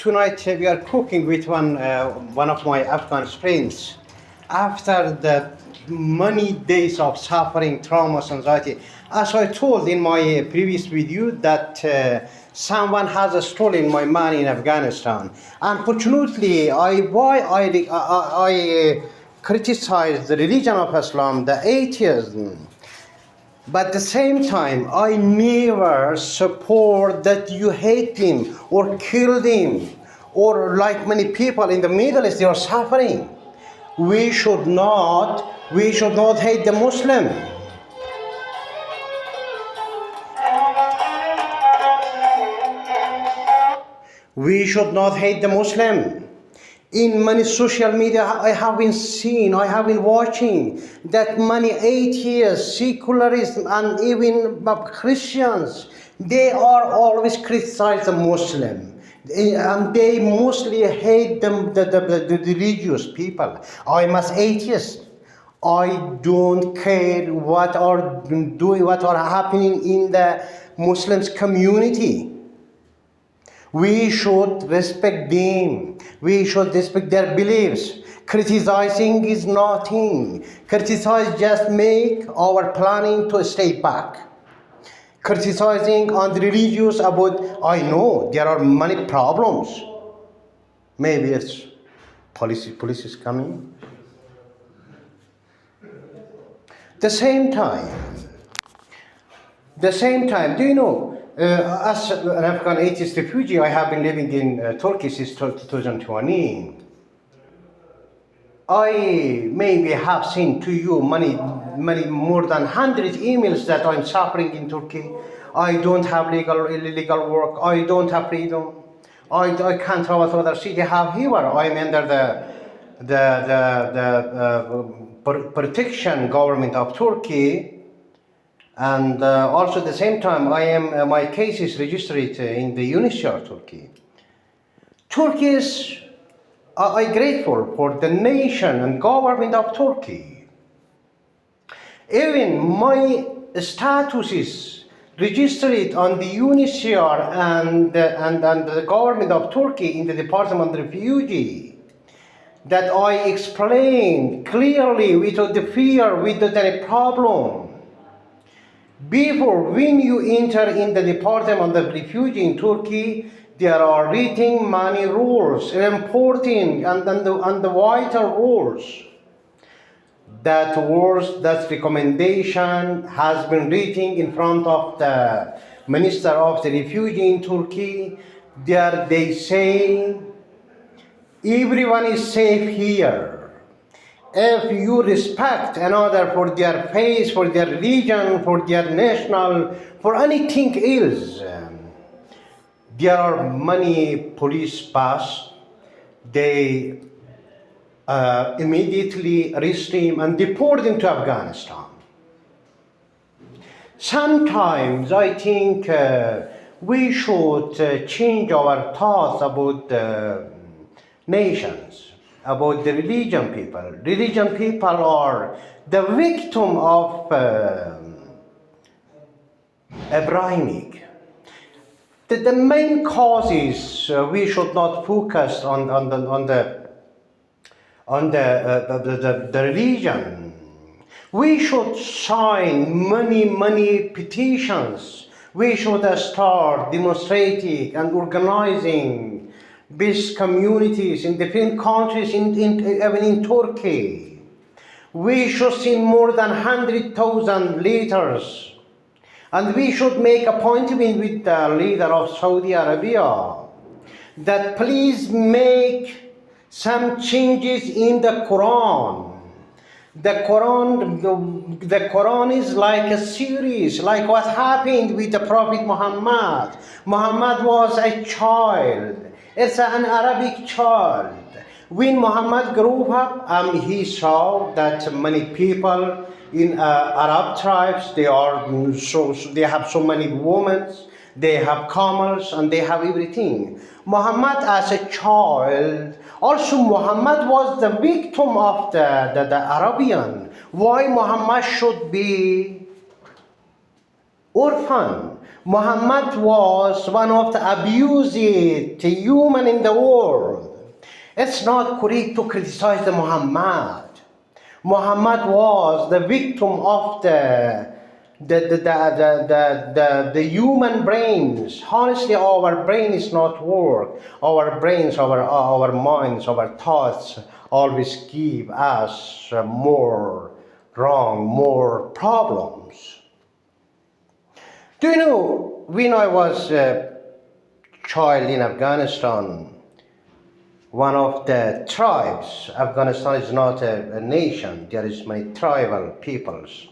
tonight we are cooking with one of my Afghan friends. After the many days of suffering, traumas, anxiety, as I told in my previous video that someone has stolen my money in Afghanistan. Unfortunately, I criticize the religion of Islam, the atheism. But at the same time, I never support that you hate him or kill him, or like many people in the Middle East, they are suffering. We should not hate the Muslim. We should not hate the Muslim. In many social media, I have been watching that many atheists, secularists, and even Christians, they are always criticize the Muslim. And they mostly hate the religious people. I am as atheist. I don't care what are happening in the Muslims community. We should respect them. We should respect their beliefs. Criticizing is nothing. Criticize just make our planning to stay back. Criticizing on the religious about, I know there are many problems. Maybe it's police is coming. The same time, do you know, as an Afghan atheist refugee, I have been living in Turkey since 2020. I maybe have sent to you many more than 100 emails that I'm suffering in Turkey. I don't have illegal work. I don't have freedom. I can't travel to other city. However, I'm under the protection government of Turkey. And also at the same time, my case is registered in the UNHCR Turkey. Turkey is, I'm grateful for the nation and government of Turkey. Even my status is registered on the UNHCR and the government of Turkey in the Department of Refugee. That I explained clearly without the fear, without any problem. Before, when you enter in the Department of Refugee in Turkey, there are written many rules, important and the vital rules. That recommendation has been written in front of the Minister of the Refugee in Turkey. There they say, everyone is safe here. If you respect another for their faith, for their religion, for their national, for anything else, there are many police pass. They immediately arrest him and deport him to Afghanistan. Sometimes I think we should change our thoughts about the nations, about the religion people. Religion people are the victim of Abrahamic. The main cause is we should not focus on the religion. We should sign many petitions. We should start demonstrating and organizing these communities in different countries, even in Turkey. We should send more than 100,000 letters, and we should make appointment with the leader of Saudi Arabia that please make some changes in the Quran. The Quran is like a series, like what happened with the Prophet Muhammad. Muhammad was a child. It's an Arabic child. When Muhammad grew up, he saw that many people in Arab tribes, they have so many women, they have camels, and they have everything. Muhammad as a child, also Muhammad was the victim of the Arabian. Why Muhammad should be orphan. Muhammad was one of the abused human in the world. It's not correct to criticize the Muhammad. Muhammad was the victim of the human brains. Honestly, our brain is not work. Our brains, our minds, our thoughts always give us more wrong, more problems. Do you know, when I was a child in Afghanistan, one of the tribes, Afghanistan is not a nation, there is many tribal peoples.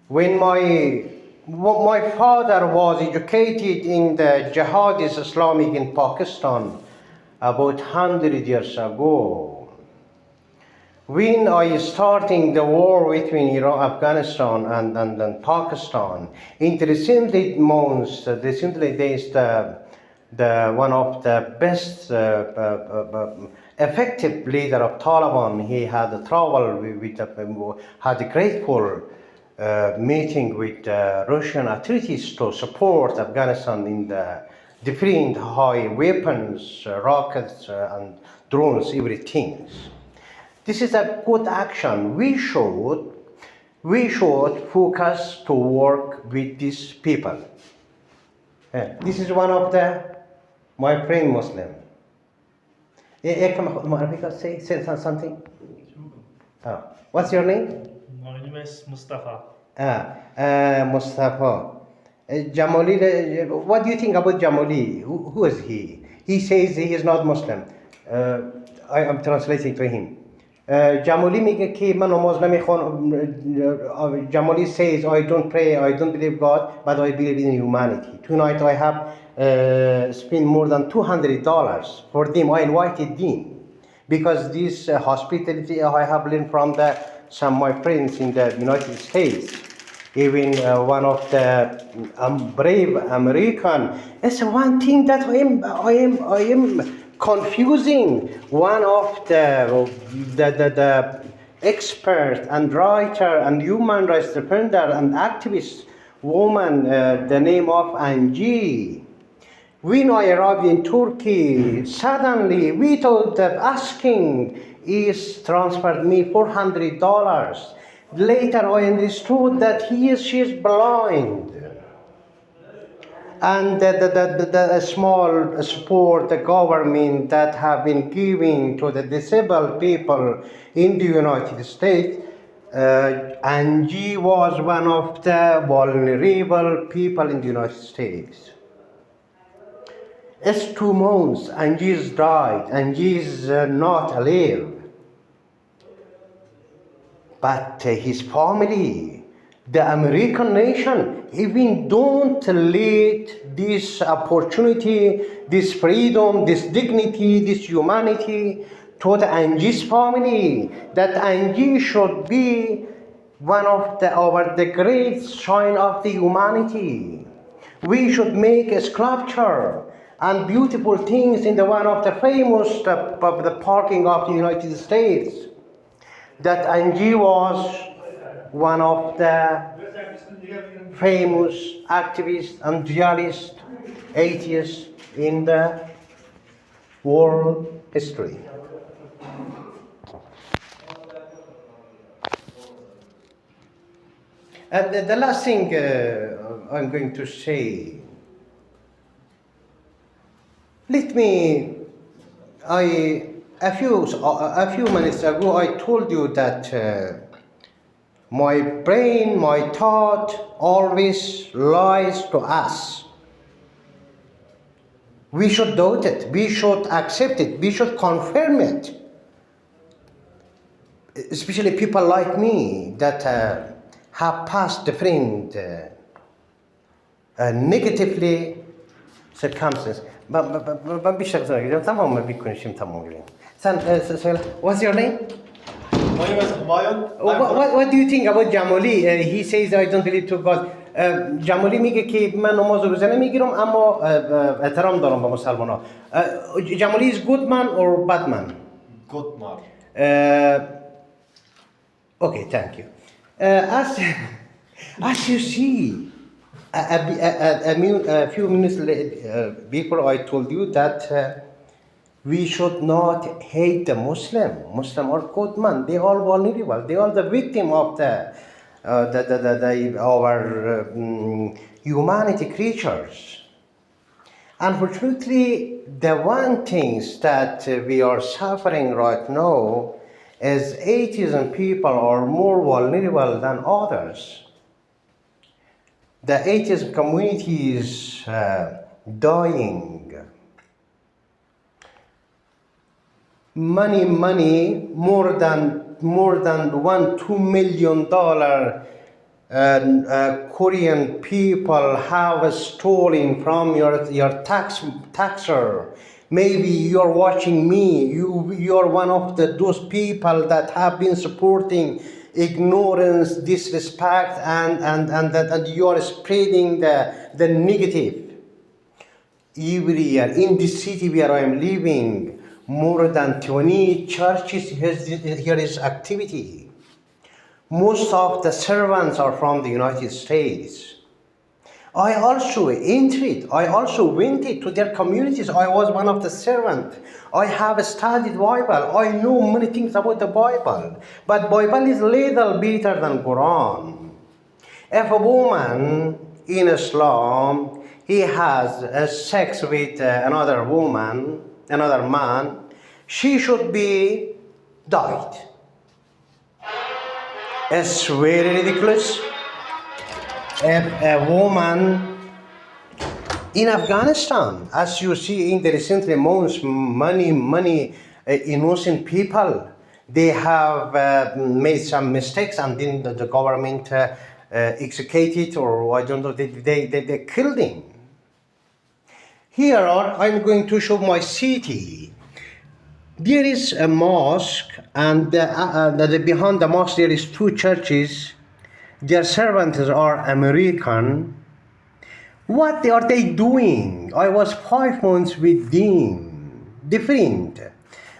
When my father was educated in the Jihadist Islamic in Pakistan about 100 years ago, when I starting the war between Iran, Afghanistan and Pakistan, in the recently months, the recently days, the one of the best effective leader of Taliban, he had a trouble had a grateful meeting with Russian authorities to support Afghanistan in the different high weapons, rockets and drones, everything. This is a good action. We should focus to work with these people. This is one of my friend Muslim. Say something. What's your name? My name is Mustafa. Mustafa. Jamali, what do you think about Jamali? Who is he? He says he is not Muslim. I am translating to him. Jamali میگه که من نماز نمیخوام. Jamali says, I don't pray, I don't believe God, but I believe in humanity. Tonight I have spent more than $200 for them. I invited them because this hospitality I have learned from some of my friends in the United States. Even one of the brave American. It's one thing that I am confusing. One of the expert and writer and human rights defender and activist woman, the name of Angie. When I arrived in Turkey, suddenly, without asking, is transferred me $400. Later, I understood that she is blind. And the small support the government that have been giving to the disabled people in the United States, Angie was one of the vulnerable people in the United States. It's 2 months, Angie's died, Angie's not alive. But his family, the American nation, even don't let this opportunity, this freedom, this dignity, this humanity to the Angie's family, that Angie should be one of the great sign of the humanity. We should make a sculpture and beautiful things in the one of the famous the parking of the United States. That Angie was one of the famous activists and realists, atheists in the world history. And the last thing I'm going to say, a few minutes ago I told you that my brain, my thought always lies to us. We should doubt it, we should accept it, we should confirm it. Especially people like me that have passed different negatively circumstances. What's your name? My name is Humayun. What do you think about Jamali? He says I don't believe to God. جمالی میگه که من نماز و روزه نمیگیرم اما احترام دارم به مسلمان ها. جمالی is good man or bad man? Good man. Okay, thank you. As you see, A few minutes before I told you that we should not hate the Muslim. Muslim are good man. They are vulnerable. They are the victim of our humanity creatures. Unfortunately, the one things that we are suffering right now is atheism people are more vulnerable than others. The atheist community is dying. Money, more than $2 million Korean people have stolen from your taxer. Maybe you're watching me. You're one of those people that have been supporting ignorance, disrespect, and you are spreading the negative. Every year in this city where I am living, more than 20 churches here is activity. Most of the servants are from the United States. I also went to their communities. I was one of the servants. I have studied Bible. I know many things about the Bible. But Bible is little better than Quran. If a woman in Islam, he has sex with another woman, another man, she should be died. It's very ridiculous. If a woman in Afghanistan, as you see in the recent months, many innocent people, they have made some mistakes and then the government executed, or I don't know, they killed him. Here I'm going to show my city. There is a mosque, and behind the mosque there is two churches. Their servants are American. What are they doing? I was 5 months with them, different,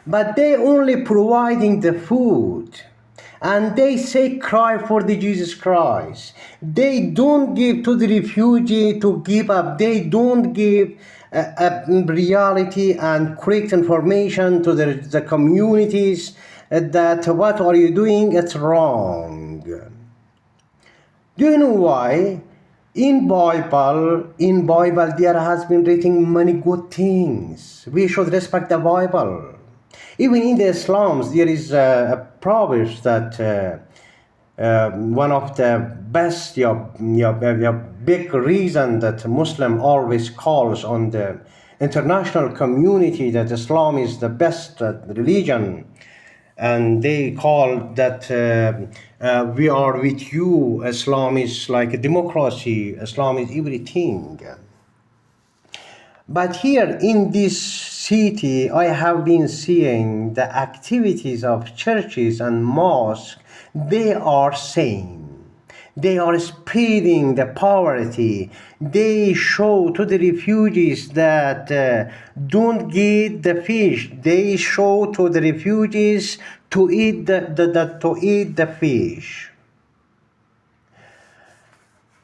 but they only providing the food, and they say cry for the Jesus Christ. They don't give to the refugee to give up. They don't give reality and correct information to the communities that what are you doing? It's wrong. Do you know why? In Bible there has been written many good things. We should respect the Bible. Even in the Islams, there is a proverb that one of the best big reason that Muslim always calls on the international community that Islam is the best religion, and they call that we are with you. Islam is like a democracy. Islam is everything. But here in this city, I have been seeing the activities of churches and mosques. They are same. They are spreading the poverty. They show to the refugees that don't get the fish. They show to the refugees to eat the fish.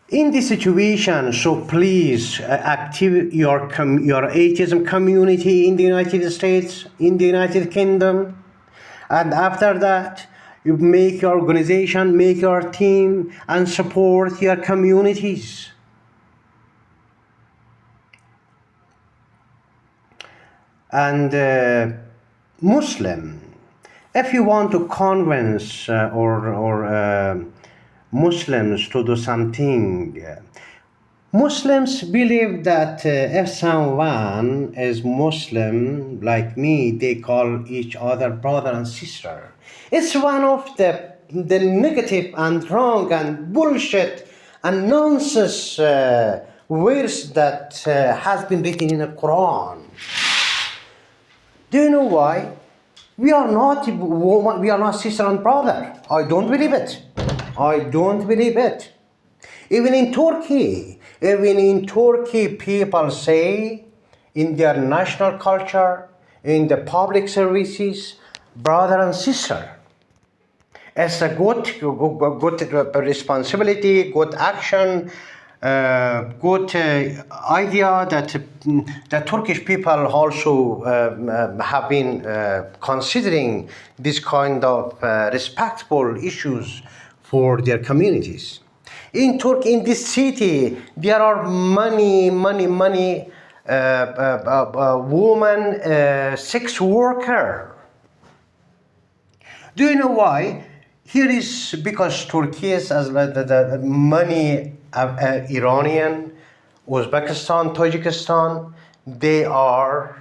In this situation, so please activate your atheism community in the United States, in the United Kingdom, and after that, you make your organization, make your team, and support your communities. And Muslim, if you want to convince Muslims to do something, Muslims believe that if someone is Muslim like me, they call each other brother and sister. It's one of the negative and wrong and bullshit and nonsense words that has been written in the Quran. Do you know why? We are not sister and brother. I don't believe it. Even in Turkey, people say in their national culture, in the public services, brother and sister. It's a good responsibility, good action, good idea that the Turkish people also have been considering this kind of respectable issues for their communities. In Turkey, in this city, there are many women sex worker. Do you know why? Here is because Turkey is as the many Iranian, Uzbekistan, Tajikistan, they are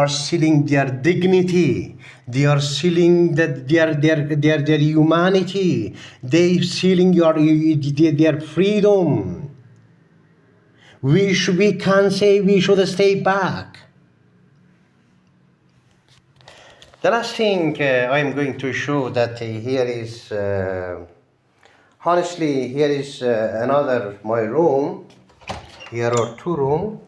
selling their dignity. They are selling their humanity. They selling their freedom. We can say we should stay back. The last thing I'm going to show that here is, honestly, here is another my room. Here are two rooms.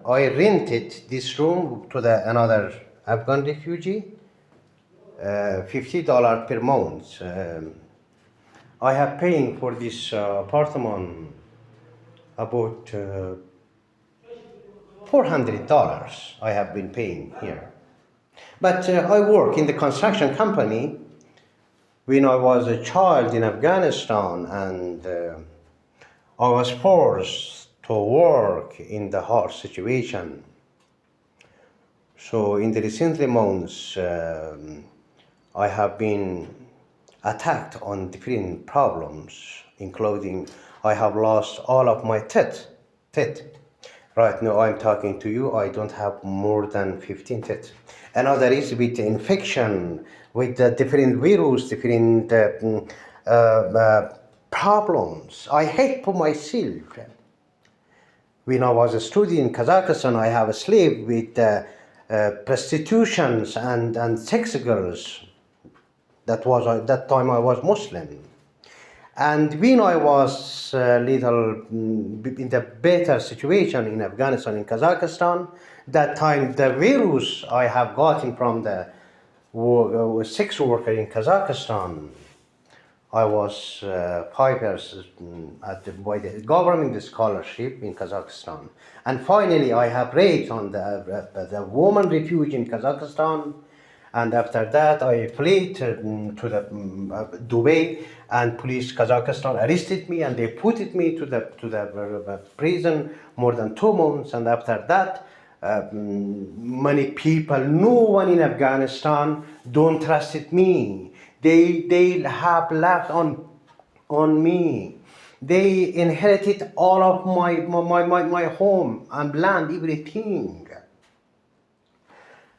I rented this room to another Afghan refugee, $50 per month. I have paying for this apartment about $400 I have been paying here. But I work in the construction company when I was a child in Afghanistan, and I was forced to work in the hard situation. So in the recent months, I have been attacked on different problems, including I have lost all of my teeth. Right now I'm talking to you, I don't have more than 15 teeth. Another is with infection, with the different virus, different problems. I hate for myself. When I was a student in Kazakhstan, I have a slave with prostitutions and sex girls. That time I was Muslim. And when I was little in the better situation in Afghanistan, in Kazakhstan, that time the virus I have gotten from the sex worker in Kazakhstan, I was 5 years by the government scholarship in Kazakhstan. And finally I have raped on the woman refugee in Kazakhstan. And after that, I fled to the Dubai, and police Kazakhstan arrested me, and they put me to the prison more than 2 months. And after that, many people, no one in Afghanistan, don't trusted me. They have laughed on me. They inherited all of my home and land, everything.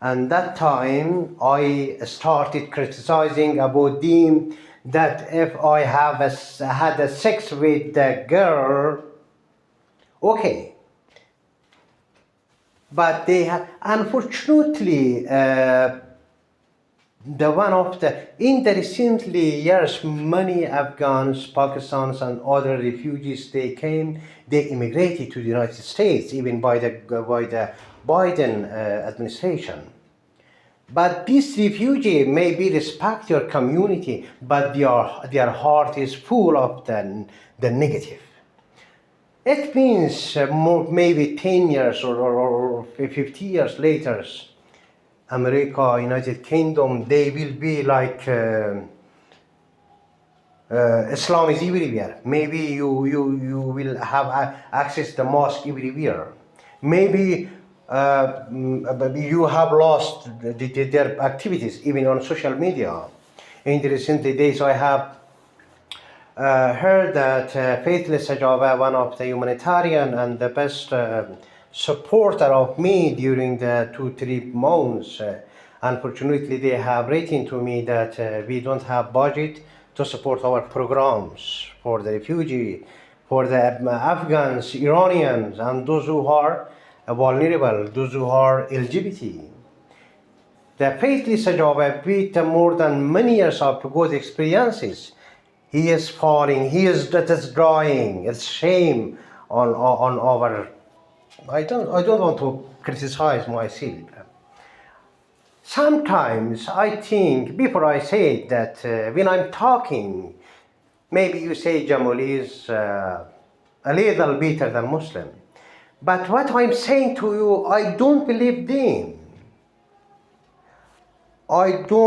And that time I started criticizing about them that if I have had a sex with the girl, okay. But they have, unfortunately, in the recently years, many Afghans, Pakistanis, and other refugees, they immigrated to the United States, even by the Biden administration. But these refugees maybe respect your community, but their heart is full of the negative. It means maybe 10 years or 50 years later, America, United Kingdom, they will be like Islam is everywhere. Maybe you will have access to the mosque everywhere. Maybe you have lost their activities even on social media. In the recent days, I have heard that Faithless Sajava, one of the humanitarian and the best supporter of me during the 2-3 months, unfortunately they have written to me that we don't have budget to support our programs for the refugee, for the Afghans, Iranians, and those who are vulnerable, those who are LGBT. The Faithless Sajava, with more than many years of good experiences, he is falling, that is drying. It's shame on our. I don't want to criticize myself. Sometimes I think, before I say that, when I'm talking, Maybe you say Jamal is a little better than Muslim. But what I'm saying to you, I don't believe them. I don't